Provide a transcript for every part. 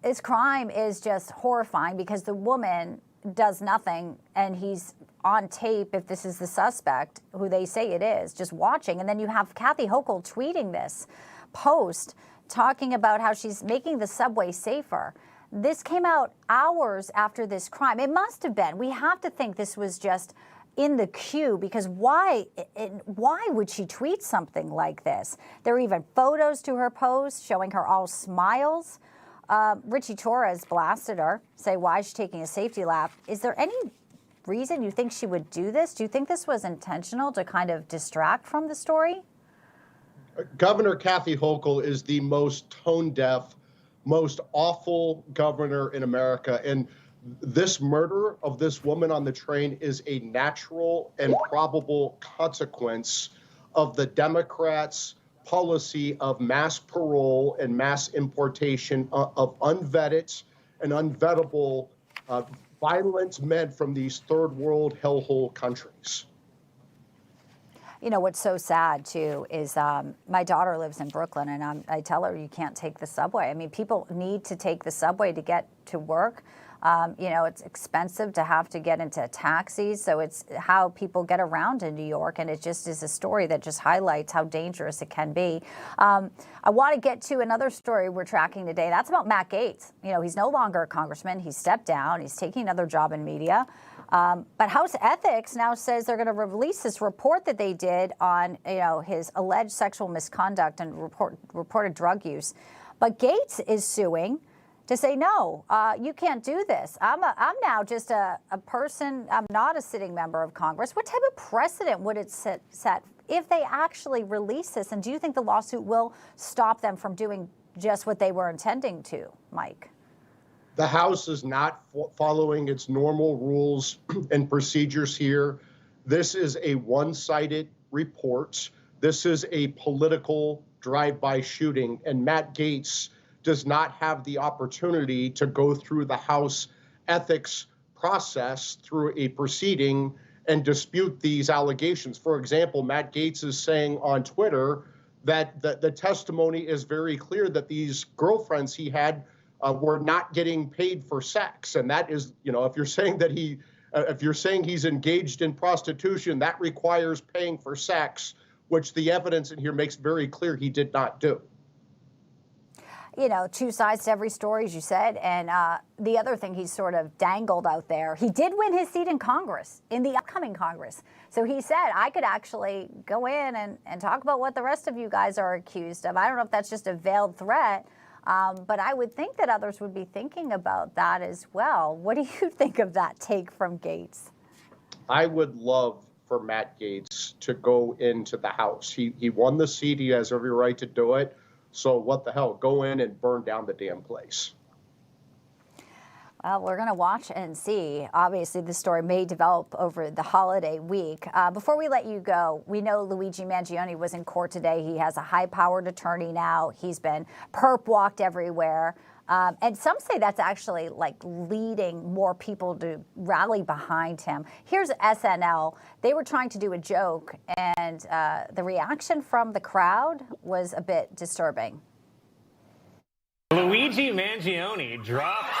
This crime is just horrifying because the woman does nothing and he's on tape, if this is the suspect, who they say it is, just watching. And then you have Kathy Hochul tweeting this post talking about how she's making the subway safer. This came out hours after this crime. It must have been. We have to think this was just in the queue, because why would she tweet something like this? There are even photos to her post showing her all smiles. Richie Torres blasted her, say why is she taking a safety lap. Is there any reason you think she would do this? Do you think this was intentional to kind of distract from the story? Governor Kathy Hochul is the most tone-deaf, most awful governor in America. And this murder of this woman on the train is a natural and probable consequence of the Democrats' policy of mass parole and mass importation of unvetted and unvettable violent men from these third world hellhole countries. You know, what's so sad, too, is my daughter lives in Brooklyn, and I tell her you can't take the subway. I mean, people need to take the subway to get to work. You know, it's expensive to have to get into taxis, so it's how people get around in New York, and it just is a story that just highlights how dangerous it can be. I want to get to another story we're tracking today. That's about Matt Gaetz. You know, he's no longer a congressman. He's stepped down. He's taking another job in media. But House Ethics now says they're going to release this report that they did on, you know, his alleged sexual misconduct and reported drug use. But Gaetz is suing to say, no, you can't do this. I'm now just a person. I'm not a sitting member of Congress. What type of precedent would it set if they actually release this? And do you think the lawsuit will stop them from doing just what they were intending to, Mike? The House is not following its normal rules and procedures here. This is a one-sided report. This is a political drive-by shooting, and Matt Gaetz does not have the opportunity to go through the House ethics process through a proceeding and dispute these allegations. For example, Matt Gaetz is saying on Twitter that the testimony is very clear that these girlfriends he had were not getting paid for sex. And that is, you know, if you're saying that if you're saying he's engaged in prostitution, that requires paying for sex, which the evidence in here makes very clear he did not do. You know, two sides to every story, as you said. And the other thing he's sort of dangled out there, he did win his seat in Congress, in the upcoming Congress. So he said, I could actually go in and talk about what the rest of you guys are accused of. I don't know if that's just a veiled threat, but I would think that others would be thinking about that as well. What do you think of that take from Gaetz? I would love for Matt Gaetz to go into the House. He won the seat. He has every right to do it. So what the hell? Go in and burn down the damn place. Well, we're going to watch and see. Obviously, this story may develop over the holiday week. Before we let you go, we know Luigi Mangione was in court today. He has a high-powered attorney now. He's been perp-walked everywhere. And some say that's actually like leading more people to rally behind him. Here's SNL. They were trying to do a joke, and the reaction from the crowd was a bit disturbing. Luigi Mangione dropped.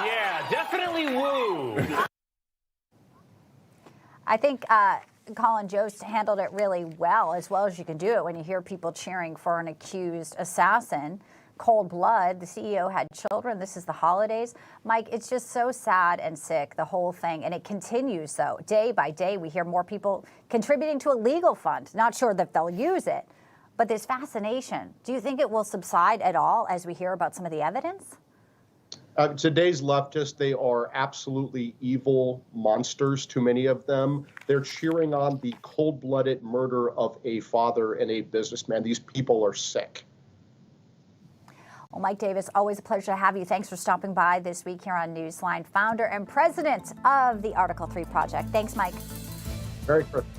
Yeah, definitely woo. I think Colin Jost handled it really well as you can do it when you hear people cheering for an accused assassin. Cold blood. The CEO had children. This is the holidays. Mike, it's just so sad and sick, the whole thing. And it continues, though. Day by day, we hear more people contributing to a legal fund. Not sure that they'll use it, but this fascination. Do you think it will subside at all as we hear about some of the evidence? Today's leftists, they are absolutely evil monsters, too many of them. They're cheering on the cold-blooded murder of a father and a businessman. These people are sick. Well, Mike Davis, always a pleasure to have you. Thanks for stopping by this week here on Newsline, founder and president of the Article 3 Project. Thanks, Mike. Merry Christmas.